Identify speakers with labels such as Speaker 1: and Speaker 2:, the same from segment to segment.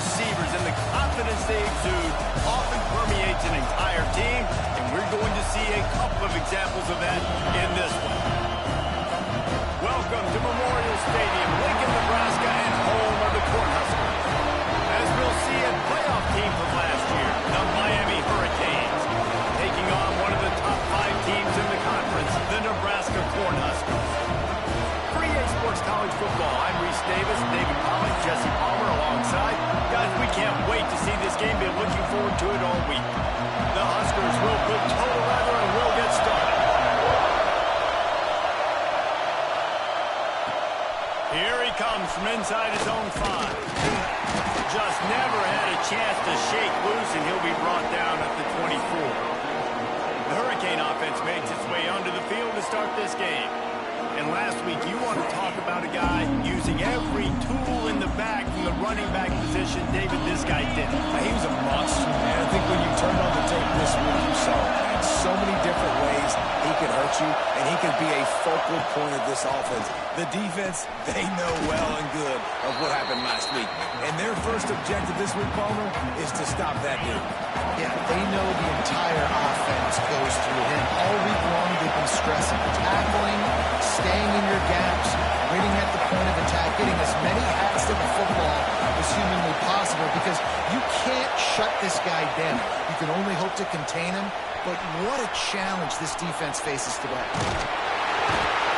Speaker 1: receivers, and the confidence they exude often permeates an entire team, and we're going to see a couple of examples of that in this one. Welcome to Memorial Stadium, Lincoln, Nebraska, and home of the Cornhuskers. As we'll see, a playoff team from last year, the Miami Hurricanes, taking on one of the top 5 teams in the conference, the Nebraska Cornhuskers. For EA Sports College Football, I'm Reese Davis, David Pollock, Jesse Palmer alongside. Guys, we can't wait to see this game. Been looking forward to it all week. The Huskers will put total leather and will get started. Here he comes from inside his own 5. Just never had a chance to shake loose, and he'll be brought down at the 24. The Hurricane offense makes its way onto the field to start this game. And last week, you want to talk about a guy using every tool in the bag from the running back position. David, this guy did.
Speaker 2: He was a monster, man. I think when you turned on the tape this week, you saw it, man. So many different ways he could hurt you, and he could be a focal point of this offense. The defense, they know well and good of what happened last week. And their first objective this week, Palmer, is to stop that dude.
Speaker 3: Yeah, they know the entire offense goes through him. All week long, they've been stressing tackling, staying in your gaps, winning at the point of attack, getting as many hats to the football as humanly possible, because you can't shut this guy down. You can only hope to contain him, but what a challenge this defense faces today.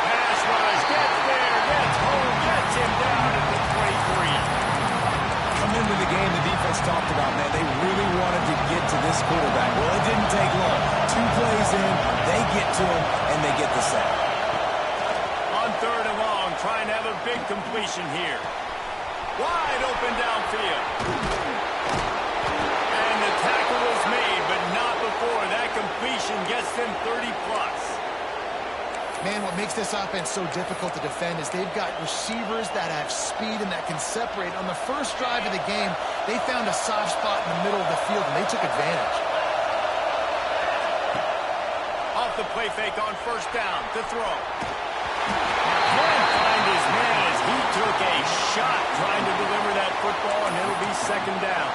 Speaker 1: Pass rush, gets there, gets home, gets him down at the 23.
Speaker 2: Coming into the game, the defense talked about, man, they really wanted to get to this quarterback. Well, it didn't take long. 2 plays in, they get to him, and they get the sack.
Speaker 1: On 3rd and long, trying to have a big completion here. Wide open downfield. And the tackle was made, but not before that completion gets them 30-plus.
Speaker 3: Man, what makes this offense so difficult to defend is they've got receivers that have speed and that can separate. On the first drive of the game, they found a soft spot in the middle of the field, and they took advantage.
Speaker 1: Off the play fake on 1st down to throw. Can't find his man as he took a shot trying to deliver that football, and it'll be 2nd down.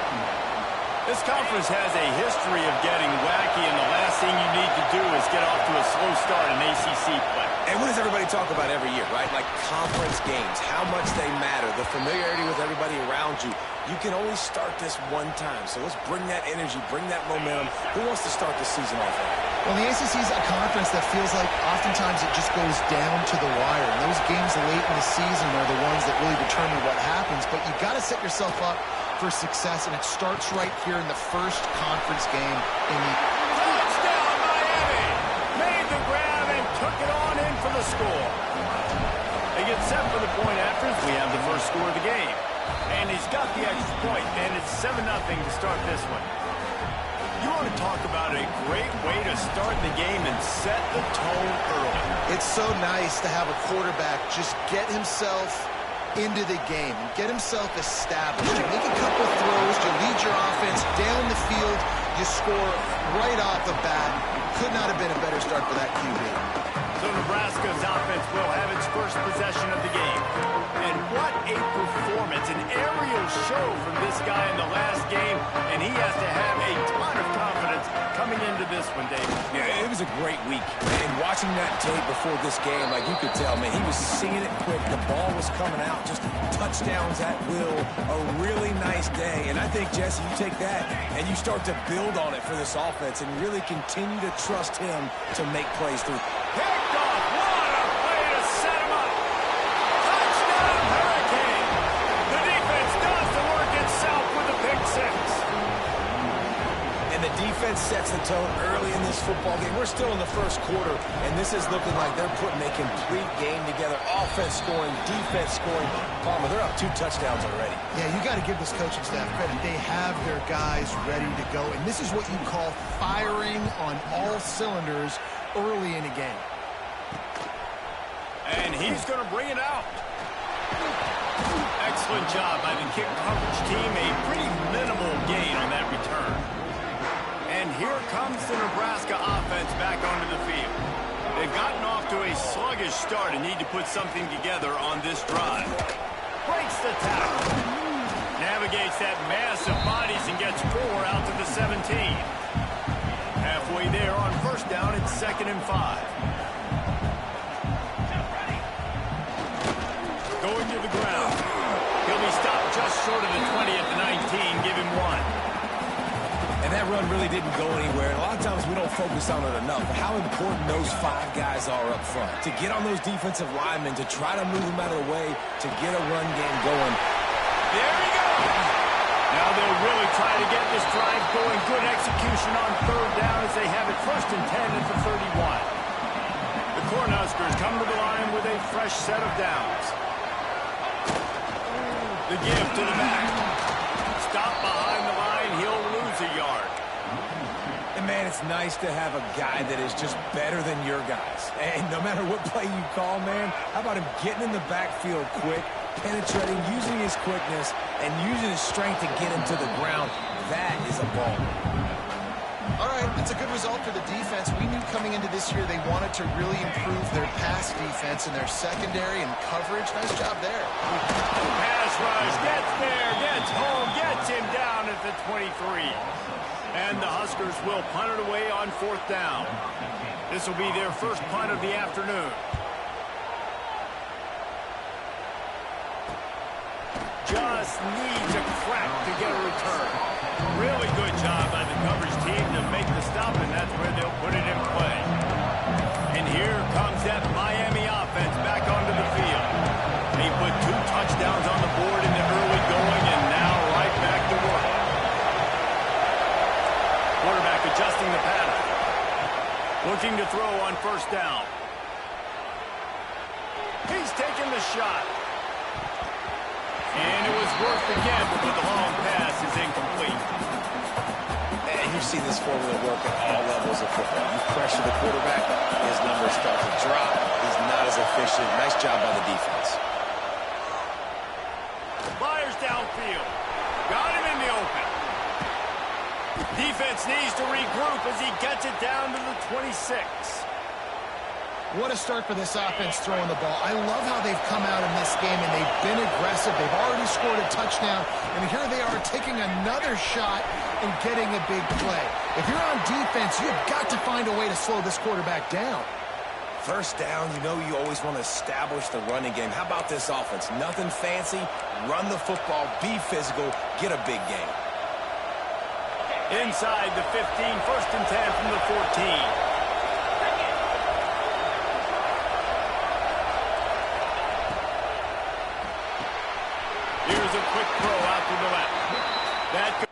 Speaker 1: This conference has a history of getting wacky, and the last thing you need to do is get off to a slow start in ACC play.
Speaker 2: And what does everybody talk about every year, right? Like conference games, how much they matter, the familiarity with everybody around you. You can only start this one time, so let's bring that energy, bring that momentum. Who wants to start the season off with?
Speaker 3: Well, the ACC is a conference that feels like oftentimes it just goes down to the wire. And those games late in the season are the ones that really determine what happens. But you got to set yourself up for success, and it starts right here in the first conference game in the...
Speaker 1: Touchdown, Miami! Made the grab and took it on in for the score. They get set for the point after as we have the first score of the game. And he's got the extra point, and it's 7-0 to start this one. You want to talk about a great way to start the game and set the tone early.
Speaker 3: It's so nice to have a quarterback just get himself into the game and get himself established. You make a couple of throws, you lead your offense down the field, you score right off the bat. Could not have been a better start for that QB.
Speaker 1: So Nebraska's offense will have its first possession of the game. And what a performance, an aerial show from this guy in the last game, and he has to have a ton of confidence coming into this one, David.
Speaker 2: Yeah, it was a great week. And watching that tape before this game, like you could tell, man, he was seeing it quick. The ball was coming out, just touchdowns at will. A really nice day. And I think, Jesse, you take that and you start to build on it for this offense and really continue to trust him to make plays through.
Speaker 1: Picked off. What a way to set him up. Touchdown, Hurricane. The defense does the work itself with the pick 6.
Speaker 2: And the defense sets the tone early in this football game. We're still in the first quarter, and this is looking like they're putting a complete game together. Offense scoring, defense scoring. Palmer, they're up 2 touchdowns already.
Speaker 3: Yeah, you got to give this coaching staff credit. They have their guys ready to go, and this is what you call firing on all cylinders early in a game.
Speaker 1: And he's going to bring it out. Excellent job by the kick coverage team. A pretty minimal gain on that return. And here comes the Nebraska offense back onto the field. They've gotten off to a sluggish start and need to put something together on this drive. Breaks the tackle. Navigates that mass of bodies and gets 4 out to the 17. Halfway there on first down, it's 2nd and 5. Going to the ground. He'll be stopped just short of the 20 at the 19. Give him 1.
Speaker 2: And that run really didn't go anywhere. And a lot of times we don't focus on it enough. But how important those 5 guys are up front. To get on those defensive linemen, to try to move them out of the way, to get a run game going.
Speaker 1: There he goes. Now they'll really try to get this drive going. Good execution on 3rd down as they have it 1st and 10 at the 31. The Cornhuskers come to the line with a fresh set of downs. The give to the back. Stop behind the line. He'll lose a yard.
Speaker 2: And, man, it's nice to have a guy that is just better than your guys. And no matter what play you call, man, how about him getting in the backfield quick, penetrating, using his quickness, and using his strength to get him to the ground. That is a ball.
Speaker 3: All right, that's a good result for the defense. We knew coming into this year they wanted to really improve their pass defense and their secondary and coverage. Nice job there.
Speaker 1: Pass rush, gets there, gets home, gets him down at the 23. And the Huskers will punt it away on 4th down. This will be their first punt of the afternoon. Just needs a crack to get a return. Really good job by the coverage team to make the stop, and that's where they'll put it in play. And here comes that Miami offense back onto the field. They put 2 touchdowns on the board in the early going, and now right back to work. Quarterback adjusting the pattern. Looking to throw on 1st down. He's taking the shot. And it was worth the gamble, but the long pass is incomplete.
Speaker 2: And you've seen this formula work at all levels of football. You pressure the quarterback, his numbers start to drop. He's not as efficient. Nice job by the defense.
Speaker 1: Fires downfield. Got him in the open. Defense needs to regroup as he gets it down to the 26.
Speaker 3: What a start for this offense throwing the ball. I love how they've come out in this game, and they've been aggressive. They've already scored a touchdown, and here they are taking another shot and getting a big play. If you're on defense, you've got to find a way to slow this quarterback down.
Speaker 2: 1st down, you know you always want to establish the running game. How about this offense? Nothing fancy. Run the football, be physical, get a big game.
Speaker 1: Inside the 15, 1st and 10 from the 14. Here's a quick throw out to the left. That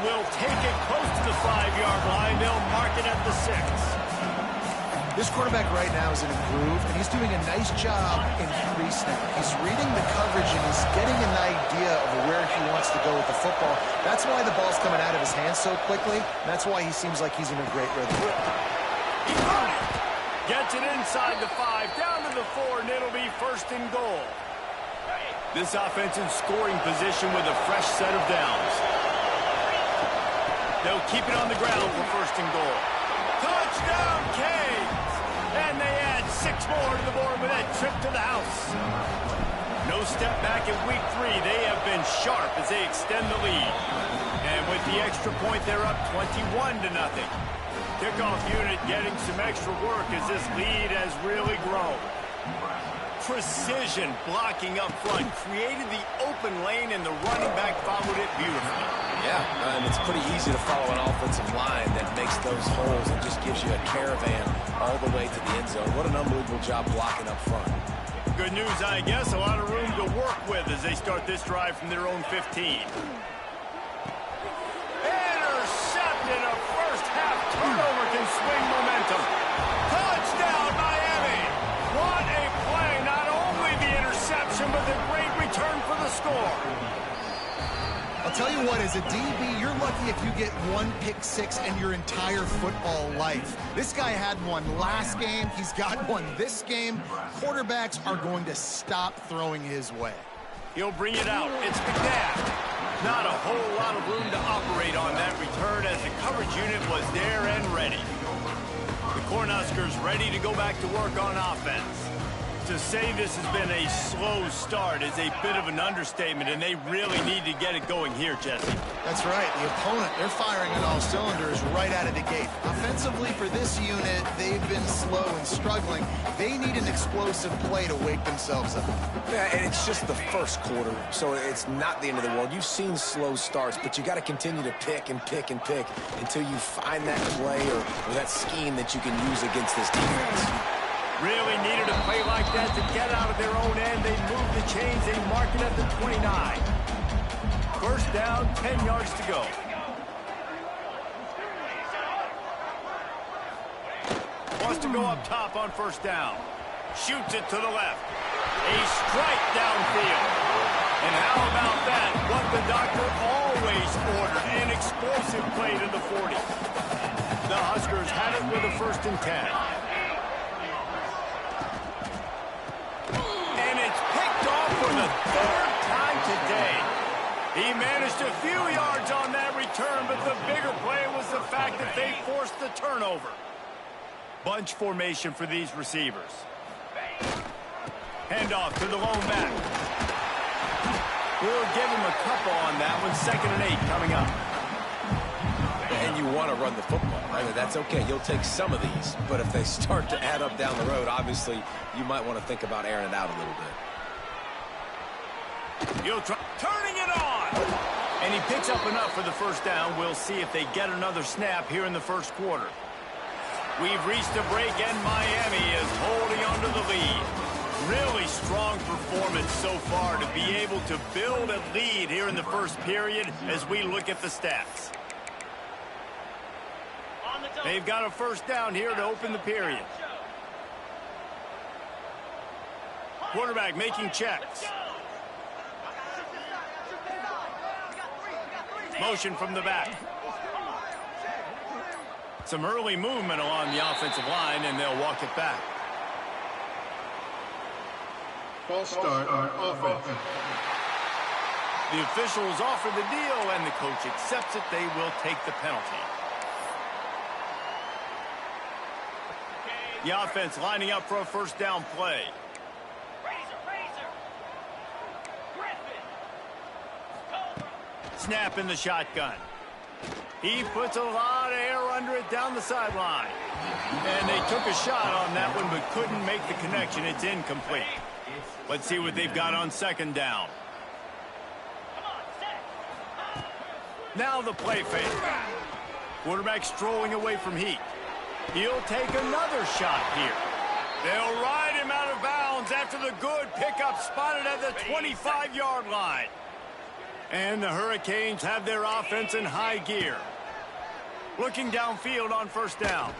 Speaker 1: will take it close to the 5-yard line. They'll mark it at the 6.
Speaker 3: This quarterback right now is in a groove, and he's doing a nice job in pre-snap. He's reading the coverage, and he's getting an idea of where he wants to go with the football. That's why the ball's coming out of his hands so quickly. That's why he seems like he's in a great rhythm.
Speaker 1: He got it. Gets it inside the 5, down to the 4, and it'll be 1st and goal. This offense in scoring position with a fresh set of downs. They'll keep it on the ground for 1st and goal. Touchdown, Canes! And they add 6 more to the board with that trip to the house. No step back in week 3. They have been sharp as they extend the lead. And with the extra point, they're up 21-0. Kickoff unit getting some extra work as this lead has really grown. Precision blocking up front created the open lane, and the running back followed it beautifully.
Speaker 2: Yeah, and it's pretty easy to follow an offensive line that makes those holes and just gives you a caravan all the way to the end zone. What an unbelievable job blocking up front.
Speaker 1: Good news, I guess. A lot of room to work with as they start this drive from their own 15. Intercepted. A first-half turnover can swing momentum. Touchdown, Miami. What a play. Not only the interception, but the great return for the score.
Speaker 3: I'll tell you what, as a DB, you're lucky if you get one pick six in your entire football life. This guy had one last game. He's got one this game. Quarterbacks are going to stop throwing his way.
Speaker 1: He'll bring it out. It's McNabb. Not a whole lot of room to operate on that return as the coverage unit was there and ready. The Cornhuskers ready to go back to work on offense. To say this has been a slow start is a bit of an understatement, and they really need to get it going here, Jesse.
Speaker 3: That's right. The opponent, they're firing on all cylinders right out of the gate. Offensively for this unit, they've been slow and struggling. They need an explosive play to wake themselves up.
Speaker 2: Yeah, and it's just the first quarter, so it's not the end of the world. You've seen slow starts, but you got to continue to pick and pick and pick until you find that play or that scheme that you can use against this defense.
Speaker 1: Really needed a play like that to get out of their own end. They move the chains. They mark it at the 29. First down, 10 yards to go. Wants to go up top on first down. Shoots it to the left. A strike downfield. And how about that? What the doctor always ordered. An explosive play to the 40. The Huskers have it with a 1st and 10. For the 3rd time today. He managed a few yards on that return, but the bigger play was the fact that they forced the turnover. Bunch formation for these receivers. Handoff to the lone back. We'll give him a couple on that one. 2nd and 8 coming up.
Speaker 2: And you want to run the football. I mean, that's okay. You'll take some of these. But if they start to add up down the road, obviously, you might want to think about airing it out a little bit.
Speaker 1: He'll try turning it on. And he picks up enough for the 1st down. We'll see if they get another snap here in the 1st quarter. We've reached a break, and Miami is holding on to the lead. Really strong performance so far to be able to build a lead here in the 1st period as we look at the stats. They've got a 1st down here to open the period. Quarterback making checks. Motion from the back. Some early movement along the offensive line, and they'll walk it back.
Speaker 4: False start on offense.
Speaker 1: The officials offer the deal, and the coach accepts it. They will take the penalty. The offense lining up for a 1st down play. Snap in the shotgun. He puts a lot of air under it down the sideline. And they took a shot on that one but couldn't make the connection. It's incomplete. Let's see what they've got on 2nd down. Now the play fake. Quarterback strolling away from heat. He'll take another shot here. They'll ride him out of bounds after the good pickup spotted at the 25-yard line. And the Hurricanes have their offense in high gear. Looking downfield on 1st down.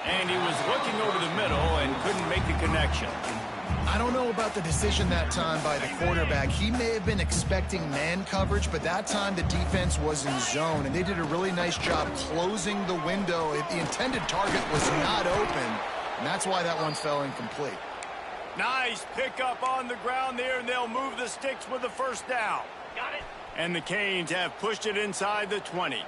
Speaker 1: And he was looking over the middle and couldn't make the connection.
Speaker 3: I don't know about the decision that time by the quarterback. He may have been expecting man coverage, but that time the defense was in zone, and they did a really nice job closing the window. The intended target was not open, and that's why that one fell incomplete.
Speaker 1: Nice pickup on the ground there, and they'll move the sticks with the 1st down. Got it. And the Canes have pushed it inside the 20.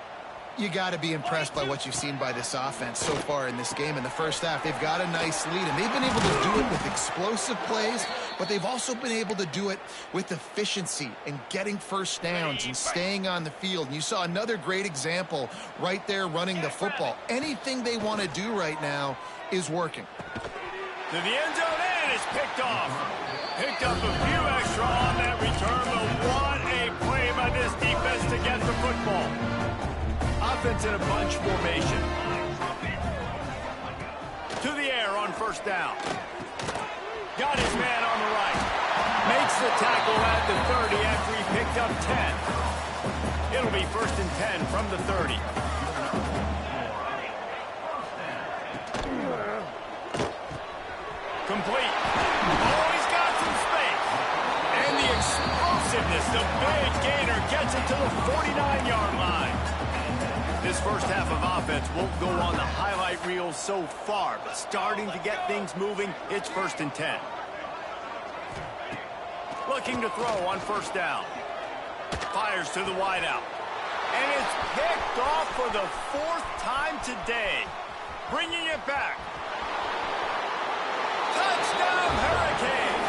Speaker 3: You got to be impressed by what you've seen by this offense so far in this game. In the 1st half, they've got a nice lead, and they've been able to do it with explosive plays, but they've also been able to do it with efficiency and getting 1st downs and staying on the field. And you saw another great example right there running the football. Anything they want to do right now is working.
Speaker 1: To the end zone, and it's picked off. Picked up a few extra on that return, but what a play by this defense to get the football. Offense in a bunch formation. To the air on 1st down. Got his man on the right. Makes the tackle at the 30 after he picked up 10. It'll be 1st and 10 from the 30. Complete. Oh, he's got some space. And the explosive goodness, the big gainer gets it to the 49-yard line. This first half of offense won't go on the highlight reel so far, but starting to get things moving, it's 1st and 10. Looking to throw on 1st down. Fires to the wideout. And it's picked off for the 4th time today. Bringing it back. Touchdown, Hurricane!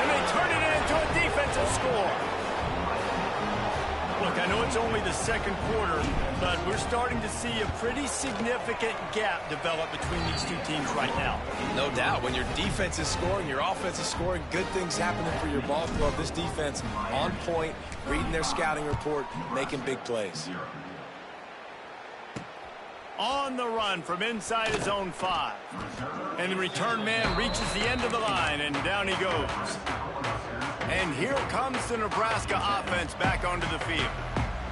Speaker 1: And they turn it into a defensive score. Look, I know it's only the 2nd quarter, but we're starting to see a pretty significant gap develop between these two teams right now.
Speaker 2: No doubt. When your defense is scoring, your offense is scoring, good things happening for your ball club. This defense on point, reading their scouting report, making big plays.
Speaker 1: On the run from inside his own 5. And the return man reaches the end of the line, and down he goes. And here comes the Nebraska offense back onto the field.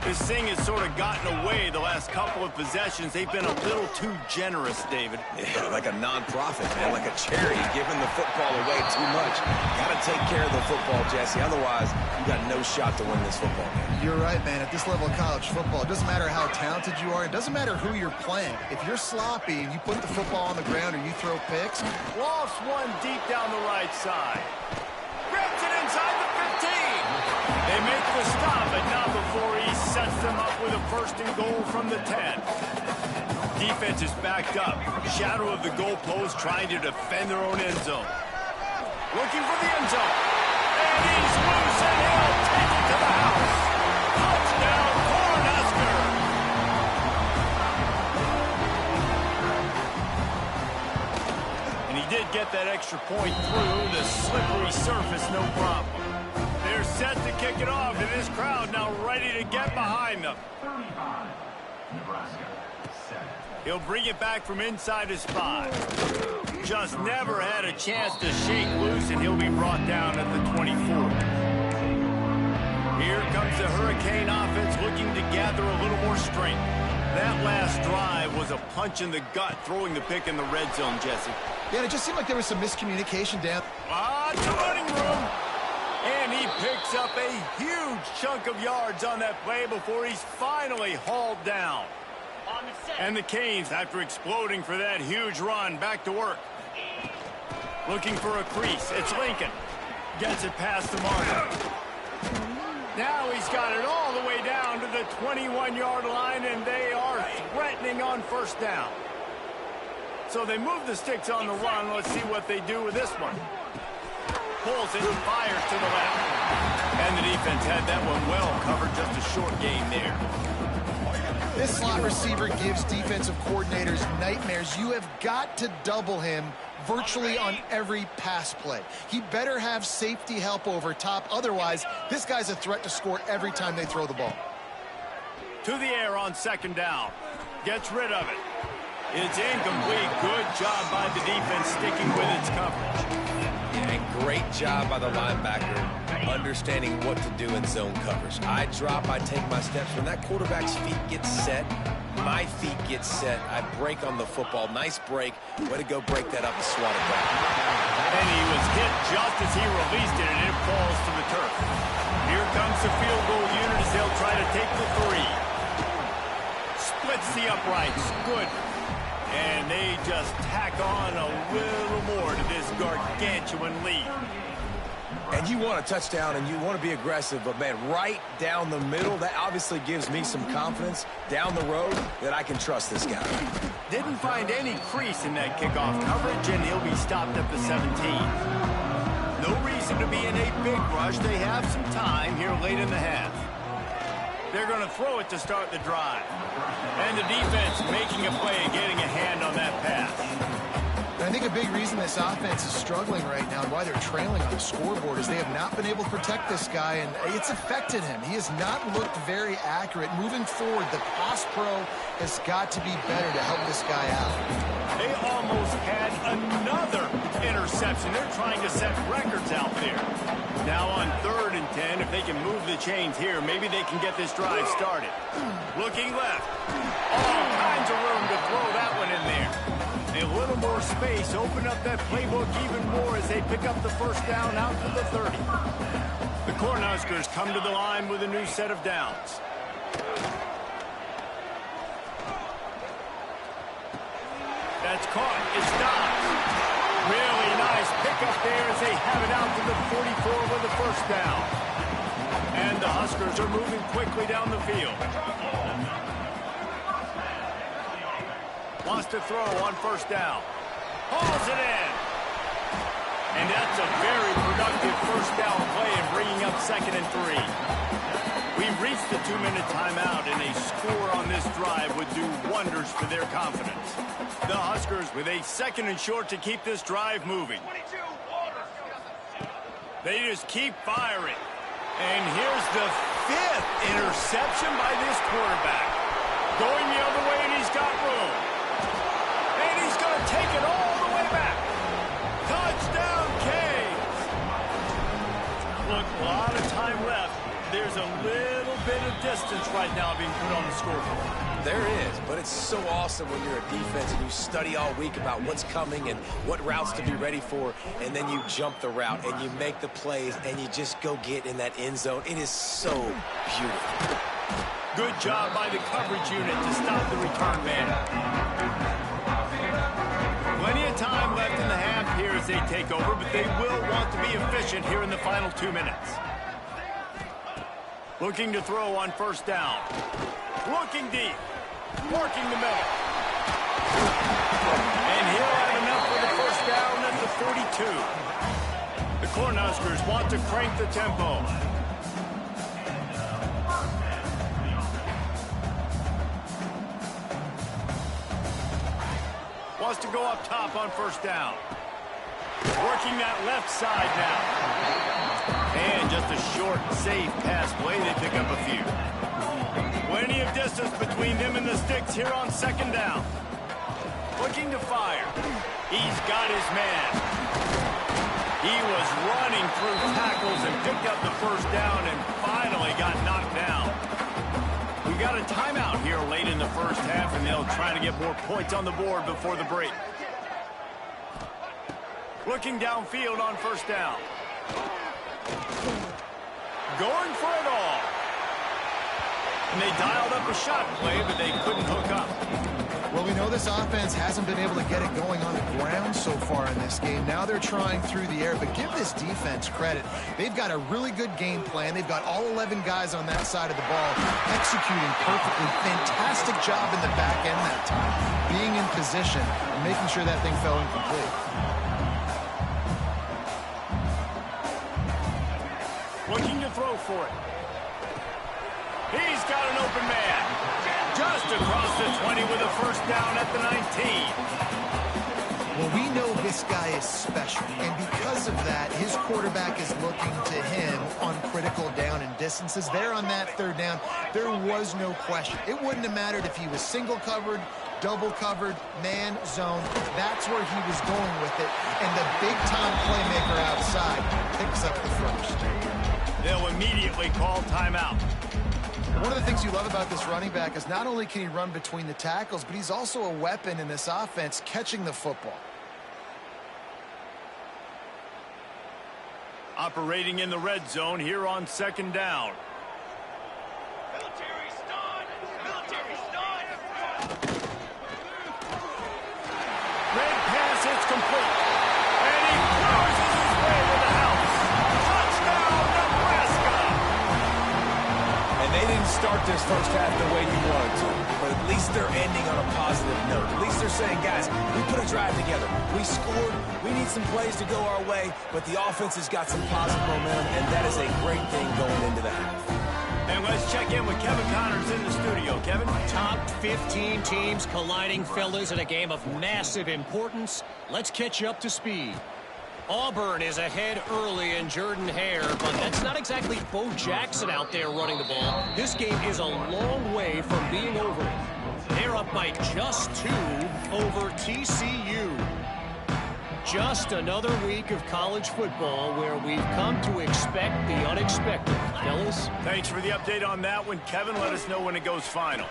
Speaker 1: This thing has sort of gotten away the last couple of possessions. They've been a little too generous, David.
Speaker 2: Yeah, like a non-profit, man, like a charity, giving the football away too much. Got to take care of the football, Jesse. Otherwise, you got no shot to win this football game.
Speaker 3: You're right, man. At this level of college football, it doesn't matter how talented you are. It doesn't matter who you're playing. If you're sloppy and you put the football on the ground or you throw picks.
Speaker 1: Lofts one deep down the right side. Grabs it inside the 15. They make the stop, but not before he sets them up with a 1st and goal from the 10. Defense is backed up. Shadow of the goalpost trying to defend their own end zone. Looking for the end zone. And he's loose, and he'll take it to the house. Touchdown, Cornhusker. And he did get that extra point through the slippery surface, no problem. They're set to kick it off, and this crowd now ready to get behind them. He'll bring it back from inside his 5. Just never had a chance to shake loose, and he'll be brought down at the 24. Here comes the Hurricane offense looking to gather a little more strength. That last drive was a punch in the gut, throwing the pick in the red zone, Jesse.
Speaker 3: Yeah, it just seemed like there was some miscommunication down.
Speaker 1: Lots of running room. And he picks up a huge chunk of yards on that play before he's finally hauled down. And the Canes, after exploding for that huge run, back to work. Looking for a crease. It's Lincoln. Gets it past the marker. Now he's got it all the way down to the 21-yard line, and they are threatening on 1st down. So they move the sticks on the run. Let's see what they do with this one. Pulls it and fires to the left. And the defense had that one well covered. Just a short gain there.
Speaker 3: This slot receiver gives defensive coordinators nightmares. You have got to double him virtually on every pass play. He better have safety help over top. Otherwise, this guy's a threat to score every time they throw the ball.
Speaker 1: To the air on 2nd down. Gets rid of it. It's incomplete. Good job by the defense sticking with its coverage.
Speaker 2: Yeah, and great job by the linebacker understanding what to do in zone coverage. I drop, I take my steps. When that quarterback's feet get set, my feet get set. I break on the football. Nice break. Way to go break that up and swat it back.
Speaker 1: And he was hit just as he released it, and it falls to the turf. Here comes the field goal unit as they'll try to take the 3. Splits the uprights. Good. And they just tack on a little more to this gargantuan lead.
Speaker 2: And you want a touchdown and you want to be aggressive, but, man, right down the middle, that obviously gives me some confidence down the road that I can trust this guy.
Speaker 1: Didn't find any crease in that kickoff coverage, and he'll be stopped at the 17. No reason to be in a big rush. They have some time here late in the half. They're going to throw it to start the drive. And the defense making a play and getting a hand on that pass.
Speaker 3: I think a big reason this offense is struggling right now and why they're trailing on the scoreboard is they have not been able to protect this guy, and it's affected him. He has not looked very accurate. Moving forward, the pass pro has got to be better to help this guy out.
Speaker 1: They almost had another interception. They're trying to set records out there. Now on 3rd and 10, if they can move the chains here, maybe they can get this drive started. Looking left. All kinds of room to throw that one in there. A little more space, open up that playbook even more as they pick up the 1st down out to the 30. The Cornhuskers come to the line with a new set of downs. That's caught. It stops. Really nice pickup there as they have it out to the 44 with the first down. And the Huskers are moving quickly down the field. Wants to throw on first down. Hauls it in. And that's a very productive first down play in bringing up 2nd and 3. We've reached the 2-minute timeout, and a score on this drive would do wonders for their confidence. The Huskers with a 2nd and short to keep this drive moving. They just keep firing. And here's the 5th interception by this quarterback. Going the other way, and he's got room. And he's going to take it all the way back. Touchdown, Canes. Look, a lot of time left. There's a little bit of distance right now being put on the scoreboard.
Speaker 2: There is, but it's so awesome when you're a defense and you study all week about what's coming and what routes to be ready for, and then you jump the route and you make the plays and you just go get in that end zone. It is so beautiful.
Speaker 1: Good job by the coverage unit to stop the return man. Plenty of time left in the half here as they take over, but they will want to be efficient here in the final 2 minutes. Looking to throw on first down. Looking deep. Working the middle. And he'll have enough for the first down at the 42. The Cornhuskers want to crank the tempo. Wants to go up top on first down. Working that left side now. And just a short, safe pass play. They pick up a few. Plenty of distance between them and the sticks here on 2nd down. Looking to fire. He's got his man. He was running through tackles and picked up the first down and finally got knocked down. We got a timeout here late in the first half, and they'll try to get more points on the board before the break. Looking downfield on first down. Going for it all. And they dialed up a shot play, but they couldn't hook up.
Speaker 3: Well, we know this offense hasn't been able to get it going on the ground so far in this game. Now they're trying through the air, but give this defense credit. They've got a really good game plan. They've got all 11 guys on that side of the ball executing perfectly. Fantastic job in the back end that time, being in position and making sure that thing fell incomplete.
Speaker 1: Looking to throw for it. He's got an open man. Just across the 20 with a first down at the 19.
Speaker 3: Well, we know this guy is special, and because of that, his quarterback is looking to him on critical down and distances. There on that 3rd down, there was no question. It wouldn't have mattered if he was single covered, double covered, man, zone. That's where he was going with it, and the big-time playmaker outside picks up the first.
Speaker 1: They'll immediately call timeout.
Speaker 3: One of the things you love about this running back is not only can he run between the tackles, but he's also a weapon in this offense catching the football.
Speaker 1: Operating in the red zone here on 2nd down.
Speaker 5: Military stun! Military stun!
Speaker 1: Red pass, it's complete. And he cruises his way to the house. Touchdown, Nebraska!
Speaker 2: And they didn't start this first half the way you wanted to, but at least they're ending on a positive note. At least they're saying, guys, we put a drive together. We scored. We need some plays to go our way, but the offense has got some positive momentum, and that is a great thing going into the half.
Speaker 1: And let's check in with Kevin Connors in the studio. Kevin?
Speaker 6: Top 15 teams colliding, fellas, in a game of massive importance. Let's catch you up to speed. Auburn is ahead early in Jordan-Hare, but that's not exactly Bo Jackson out there running the ball. This game is a long way from being over. They're up by just 2 over TCU. Just another week of college football where we've come to expect the unexpected. Fellas?
Speaker 1: Thanks for the update on that one, Kevin. Let us know when it goes final.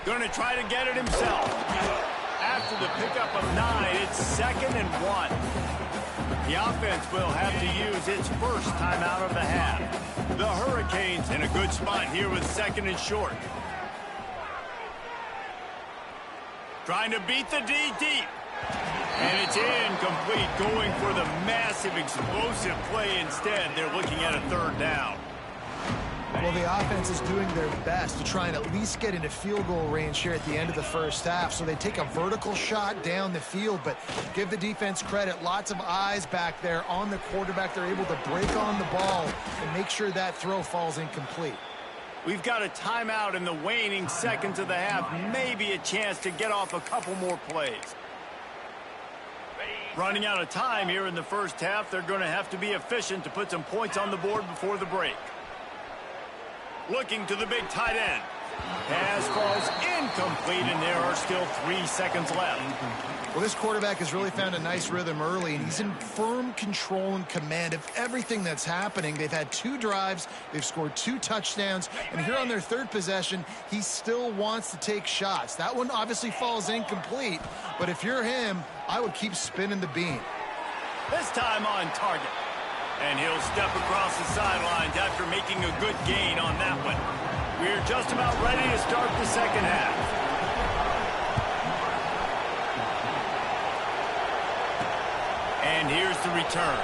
Speaker 1: Going to try to get it himself. After the pickup of 9, it's 2nd and 1. The offense will have to use its first timeout of the half. The Hurricanes in a good spot here with 2nd and short. Trying to beat the D deep. And it's incomplete, going for the massive explosive play instead. They're looking at a 3rd down.
Speaker 3: Well, the offense is doing their best to try and at least get into field goal range here at the end of the first half. So they take a vertical shot down the field, but give the defense credit. Lots of eyes back there on the quarterback. They're able to break on the ball and make sure that throw falls incomplete.
Speaker 1: We've got a timeout in the waning seconds of the half. Maybe a chance to get off a couple more plays. Running out of time here in the first half. They're going to have to be efficient to put some points on the board before the break. Looking to the big tight end. Pass falls incomplete, and there are still 3 seconds left.
Speaker 3: Well, this quarterback has really found a nice rhythm early, and he's in firm control and command of everything that's happening. They've had 2 drives. They've scored 2 touchdowns. And here on their 3rd possession, he still wants to take shots. That one obviously falls incomplete. But if you're him, I would keep spinning the beam.
Speaker 1: This time on target. And he'll step across the sidelines after making a good gain on that one. We're just about ready to start the second half. And here's the return.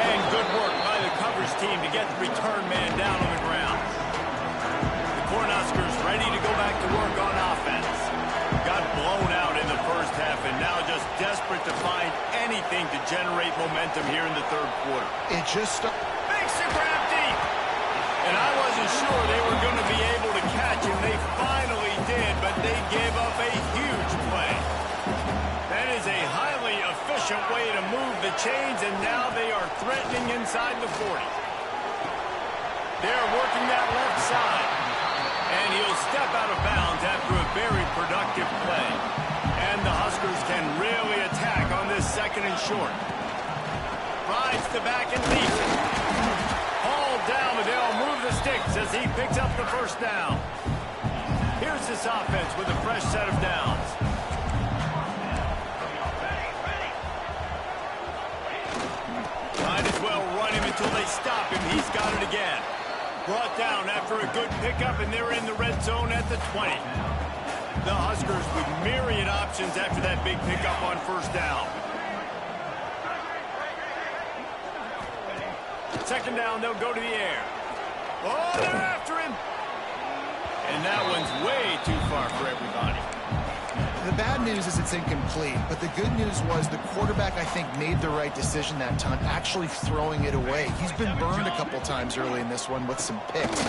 Speaker 1: And good work by the coverage team to get the return man down on the ground. The Cornhuskers ready to go back to work on offense. Got blown out in the first half and now just desperate to find anything to generate momentum here in the 3rd quarter.
Speaker 3: It just
Speaker 1: makes the grab deep. And I wasn't sure they were going to be able to catch him. They finally did, but they gave up a huge play. That is a highly efficient way to move the chains, and now they are threatening inside the 40. They're working that left side. And he'll step out of bounds after a very productive play. And the Huskers can really attack on this 2nd and short. Rides the back and leads it. Hauled down, but they'll move the sticks as he picks up the 1st down. Here's this offense with a fresh set of downs. Might as well run him until they stop him. He's got it again. Brought down after a good pickup, and they're in the red zone at the 20. The Huskers with myriad options after that big pickup on 1st down. 2nd down, they'll go to the air. Oh, they're after him. And that one's way too far for everybody.
Speaker 3: The bad news is it's incomplete, but the good news was the quarterback, I think, made the right decision that time, actually throwing it away. He's been burned a couple times early in this one with some picks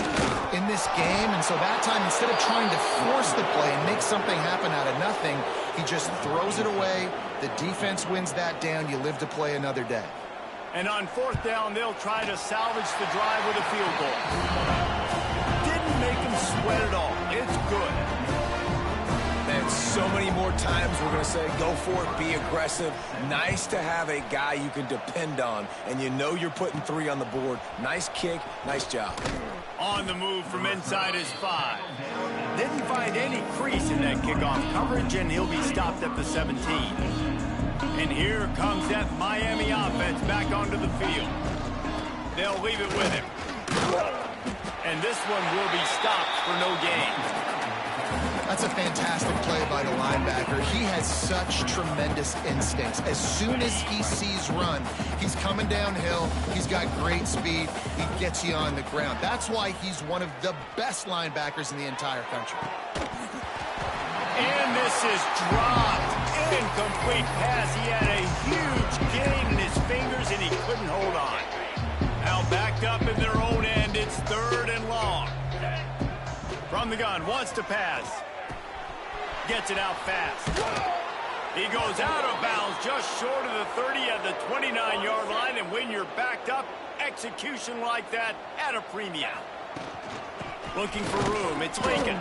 Speaker 3: in this game, and so that time, instead of trying to force the play and make something happen out of nothing, he just throws it away. The defense wins that down. You live to play another day.
Speaker 1: And on 4th down, they'll try to salvage the drive with a field goal. Didn't make them sweat at all. It's good.
Speaker 2: And so many more times we're going to say, go for it, be aggressive. Nice to have a guy you can depend on, and you know you're putting 3 on the board. Nice kick, nice job.
Speaker 1: On the move from inside his 5. Didn't find any crease in that kickoff coverage, and he'll be stopped at the 17. And here comes that Miami offense back onto the field. They'll leave it with him. And this one will be stopped for no gain.
Speaker 3: That's a fantastic play by the linebacker. He has such tremendous instincts. As soon as he sees run, he's coming downhill. He's got great speed. He gets you on the ground. That's why he's one of the best linebackers in the entire country.
Speaker 1: And this is dropped. Incomplete pass. He had a huge gain in his fingers, and he couldn't hold on. Now backed up in their own end. It's 3rd and long. From the gun, wants to pass. Gets it out fast. He goes out of bounds just short of the 30 at the 29-yard line, and when you're backed up, execution like that at a premium. Looking for room, it's Lincoln.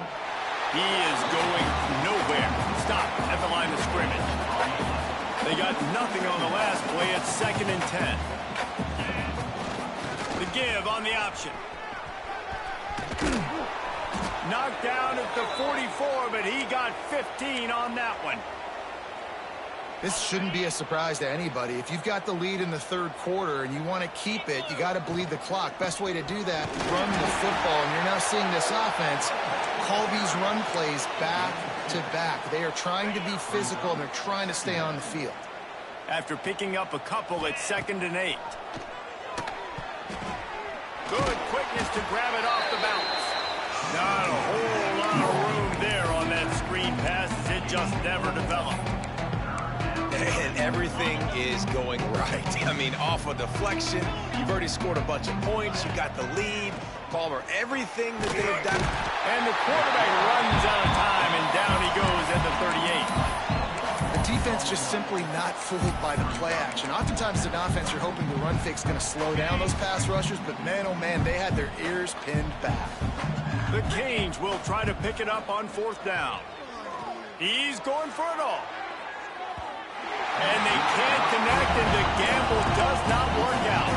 Speaker 1: He is going nowhere. Stop at the line of scrimmage. They got nothing on the last play. It's 2nd and 10. The give on the option. Knocked down at the 44, but he got 15 on that one.
Speaker 3: This shouldn't be a surprise to anybody. If you've got the lead in the third quarter and you want to keep it, you got to bleed the clock. Best way to do that, run the football. And you're now seeing this offense call these run plays back to back. They are trying to be physical, and they're trying to stay on the field.
Speaker 1: After picking up a couple, it's 2nd and 8. Good quickness to grab it off the bounce. Not a whole lot of room there on that screen pass. It just never developed.
Speaker 2: And everything is going right. I mean, off a deflection, you've already scored a bunch of points, you got the lead. Palmer, everything that they've done.
Speaker 1: And the quarterback runs out of time, and down he goes at the 38.
Speaker 3: The defense just simply not fooled by the play action. Oftentimes, as an offense, you're hoping the run fake's going to slow down those pass rushers, but man, oh man, they had their ears pinned back.
Speaker 1: The Canes will try to pick it up on 4th down. He's going for it all. And they can't connect, and the gamble does not work out.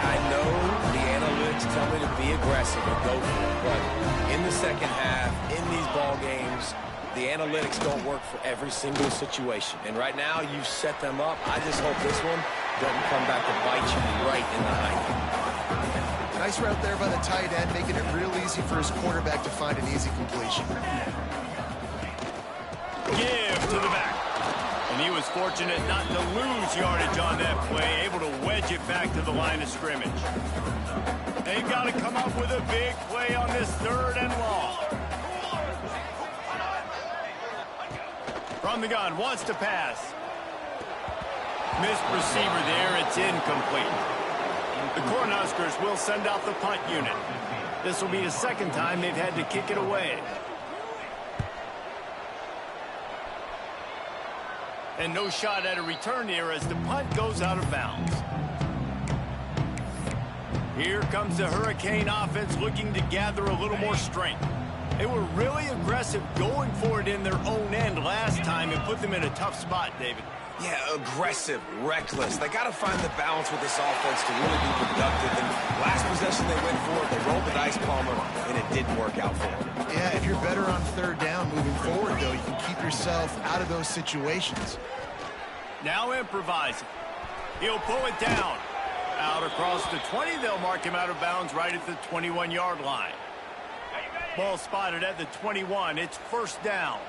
Speaker 2: I know the analytics tell me to be aggressive and go for it, but in the second half, in these ball games, the analytics don't work for every single situation. And right now, you've set them up. I just hope this one doesn't come back to bite you right in the hind.
Speaker 3: Nice route there by the tight end, making it real easy for his quarterback to find an easy completion.
Speaker 1: Give to the back. And he was fortunate not to lose yardage on that play, able to wedge it back to the line of scrimmage. They've got to come up with a big play on this 3rd and long. From the gun, wants to pass. Missed receiver there, it's incomplete. The Cornhuskers will send out the punt unit. This will be the 2nd time they've had to kick it away. And no shot at a return here as the punt goes out of bounds. Here comes the Hurricane offense looking to gather a little more strength. They were really aggressive going for it in their own end last time and put them in a tough spot, David.
Speaker 2: Yeah, aggressive, reckless. They got to find the balance with this offense to really be productive. And last possession they went for it, they rolled the dice, Palmer, and it didn't work out for them.
Speaker 3: Yeah, if you're better on 3rd down moving forward, though, you can keep yourself out of those situations.
Speaker 1: Now improvising. He'll pull it down. Out across the 20, they'll mark him out of bounds right at the 21-yard line. Ball spotted at the 21. It's 1st down.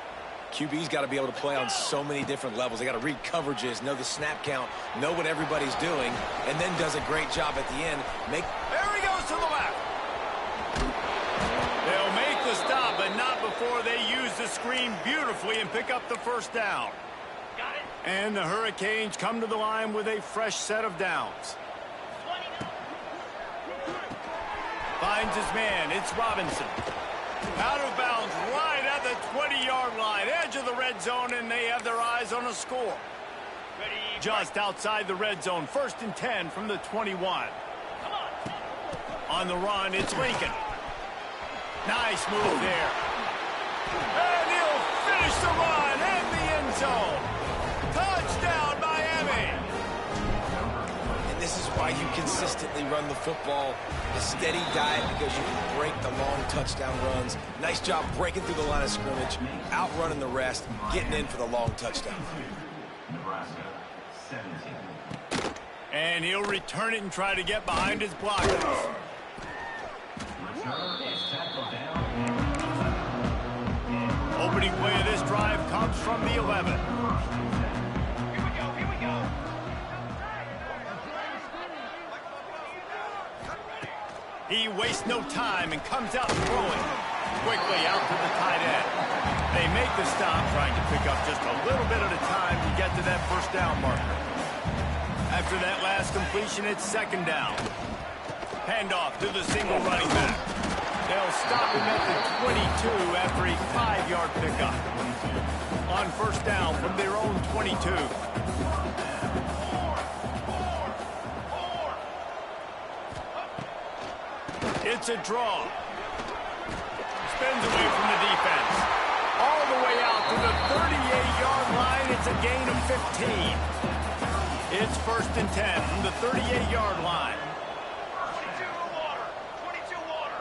Speaker 2: QB's got to be able to play on so many different levels. They got to read coverages, know the snap count, know what everybody's doing, and then does a great job at the end.
Speaker 1: There he goes to the left. They'll make the stop, but not before they use the screen beautifully and pick up the 1st down.
Speaker 5: Got it.
Speaker 1: And the Hurricanes come to the line with a fresh set of downs. Finds his man. It's Robinson. Out of bounds right at the 20-yard line. Edge of the red zone, and they have their eyes on a score. Just outside the red zone. 1st and 10 from the 21. On the run, it's Lincoln. Nice move there. And he'll finish the run in the end zone. Touchdown, Miami.
Speaker 2: And this is why you consistently run the football. A steady diet because you can break the long touchdown runs. Nice job breaking through the line of scrimmage, outrunning the rest, getting in for the long touchdown.
Speaker 1: And he'll return it and try to get behind his blockers. Opening play of this drive comes from the 11.
Speaker 5: Here we go.
Speaker 1: He wastes no time and comes out throwing. Quickly out to the tight end. They make the stop, trying to pick up just a little bit at a time to get to that 1st down marker. After that last completion, it's 2nd down. Handoff to the single running back. They'll stop him at the 22 after a 5-yard pickup. On 1st down from their own 22. It's a draw. Spins away from the defense. All the way out to the 38-yard line. It's a gain of 15. It's 1st and 10 from the 38-yard line.
Speaker 5: 22 water.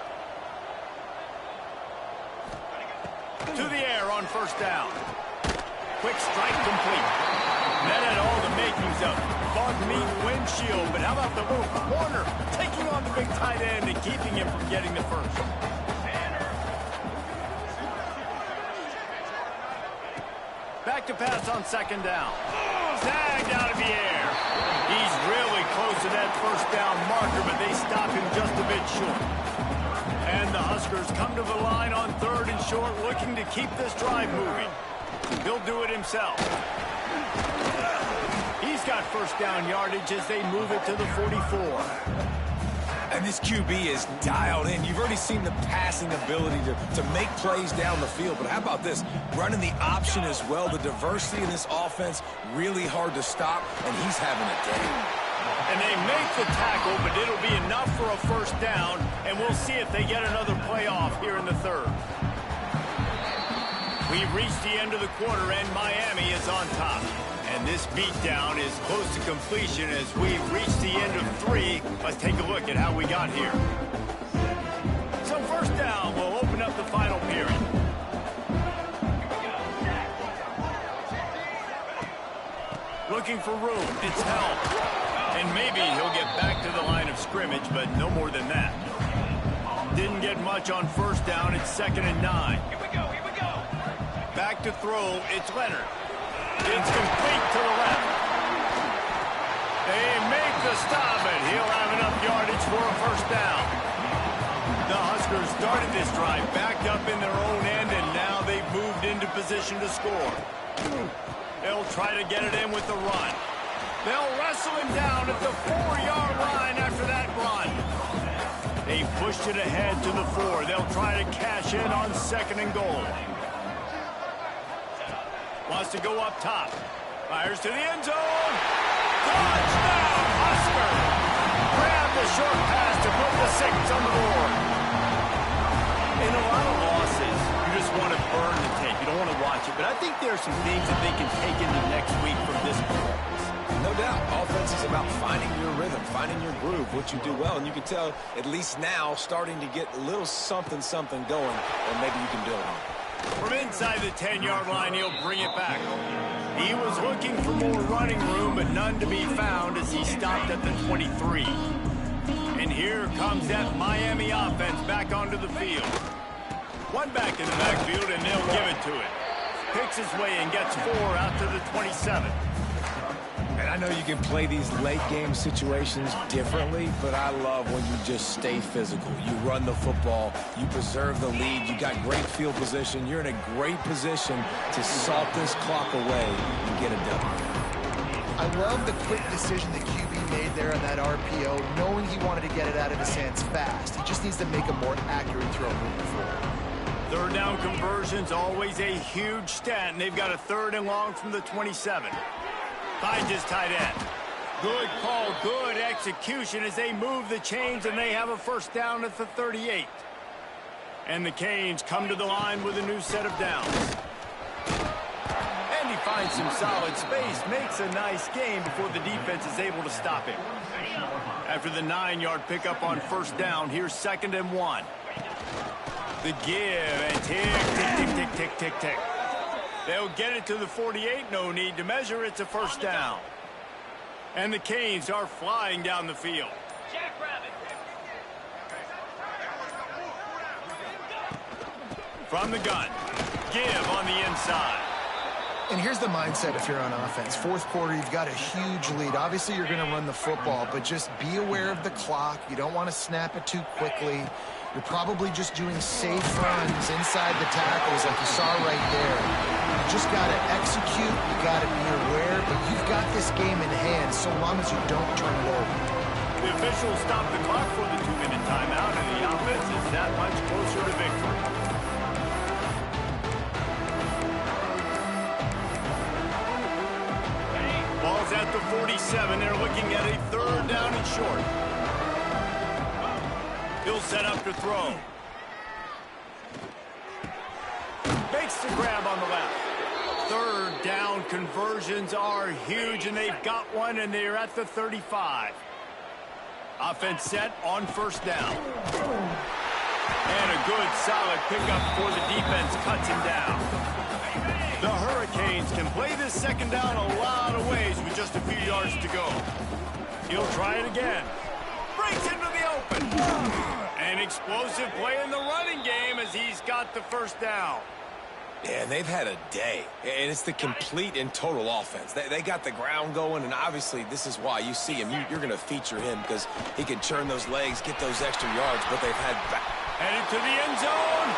Speaker 1: To the air on 1st down. quick strike complete. That had all the makings of bug meat windshield, but how about the little corner taking on the big tight end and keeping him from getting the first? Back to pass on second down. Snagged out of the air. He's really close to that first down marker, but they stop him just a bit short. And the Huskers come to the line on third and short, looking to keep this drive moving. He'll do it himself. He's got first down yardage as they move it to the 44.
Speaker 2: And this QB is dialed in. You've already seen the passing ability to make plays down the field. But how about this? Running the option as well. The diversity in this offense, really hard to stop, and he's having a day.
Speaker 1: And they make the tackle, but it'll be enough for a first down, and we'll see if they get another playoff here in the third. We've reached the end of the quarter, and Miami is on top. And this beatdown is close to completion as we've reached the end of 3. Let's take a look at how we got here. So first down will open up the final period. Looking for room. It's held. And maybe he'll get back to the line of scrimmage, but no more than that. Didn't get much on first down. It's 2nd and 9.
Speaker 5: Here we go, here we go.
Speaker 1: Back to throw. It's Leonard. It's complete to the left. They make the stop, and he'll have enough yardage for a first down. The Huskers started this drive backed up in their own end, and now they've moved into position to score. They'll try to get it in with the run. They'll wrestle him down at the 4-yard line after that run. They pushed it ahead to the 4. They'll try to cash in on 2nd and goal. Wants to go up top. Fires to the end zone. Touchdown, Husker! Grab the short pass to put the 6 on the board. In a lot of losses, you just want to burn the tape. You don't want to watch it. But I think there are some things that they can take into next week from this performance.
Speaker 2: No doubt. Offense is about finding your rhythm, finding your groove, what you do well. And you can tell, at least now, starting to get a little something going, and maybe you can build on it.
Speaker 1: From inside the 10-yard line, he'll bring it back. He was looking for more running room, but none to be found as he stopped at the 23. And here comes that Miami offense back onto the field. One back in the backfield, and they'll give it to it. Picks his way and gets 4 out to the 27.
Speaker 2: And I know you can play these late-game situations differently, but I love when you just stay physical. You run the football, you preserve the lead, you got great field position, you're in a great position to salt this clock away and get it done.
Speaker 3: I love the quick decision the QB made there on that RPO, knowing he wanted to get it out of his hands fast. He just needs to make a more accurate throw moving forward.
Speaker 1: Third down conversion's always a huge stat, and they've got a 3rd and long from the 27. Finds his tight end. Good call, good execution as they move the chains, and they have a first down at the 38. And the Canes come to the line with a new set of downs. And he finds some solid space, makes a nice gain before the defense is able to stop him. After the 9-yard pickup on first down, here's 2nd and 1. The give, and tick, tick, tick, tick, tick, tick, tick. They'll get it to the 48. No need to measure. It's a first down. And the Canes are flying down the field. From the gun. Give on the inside.
Speaker 3: And here's the mindset if you're on offense. 4th quarter, you've got a huge lead. Obviously, you're going to run the football, but just be aware of the clock. You don't want to snap it too quickly. You're probably just doing safe runs inside the tackles like you saw right there. You just got to execute. You got to be aware, but you've got this game in hand so long as you don't turn it over.
Speaker 1: The officials stop the clock for the 2-minute timeout, and the offense is that much closer to victory. Ball's at the 47. They're looking at a 3rd down and short. He'll set up to throw. Makes the grab on the left. 3rd down conversions are huge, and they've got one, and they're at the 35. Offense set on first down. And a good, solid pickup for the defense cuts him down. The Hurricanes Wolverines can play this second down a lot of ways with just a few yards to go. He'll try it again. Breaks into the open. An explosive play in the running game as he's got the first down.
Speaker 2: Yeah, and they've had a day, and it's the complete and total offense. They got the ground going, and obviously this is why you see him. You're going to feature him because he can churn those legs, get those extra yards, but they've had...
Speaker 1: Headed to the end zone,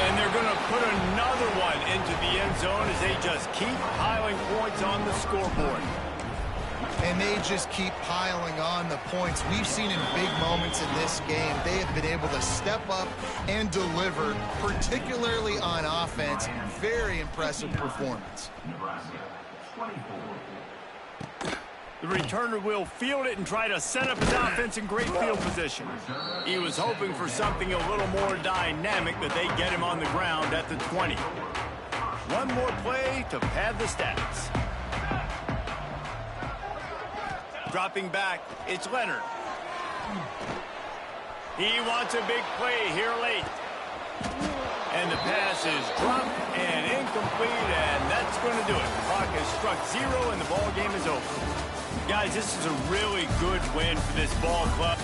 Speaker 1: and they're going to put another one into the end zone as they just keep piling points on the scoreboard.
Speaker 3: And they just keep piling on the points. We've seen in big moments in this game, they have been able to step up and deliver, particularly on offense. Very impressive performance.
Speaker 1: The returner will field it and try to set up his offense in great field position. He was hoping for something a little more dynamic, but they get him on the ground at the 20. One more play to pad the stats. Dropping back, it's Leonard. He wants a big play here late. And the pass is dropped and incomplete, and that's going to do it. The clock has struck 0, and the ball game is over. Guys, this is a really good win for this ball club.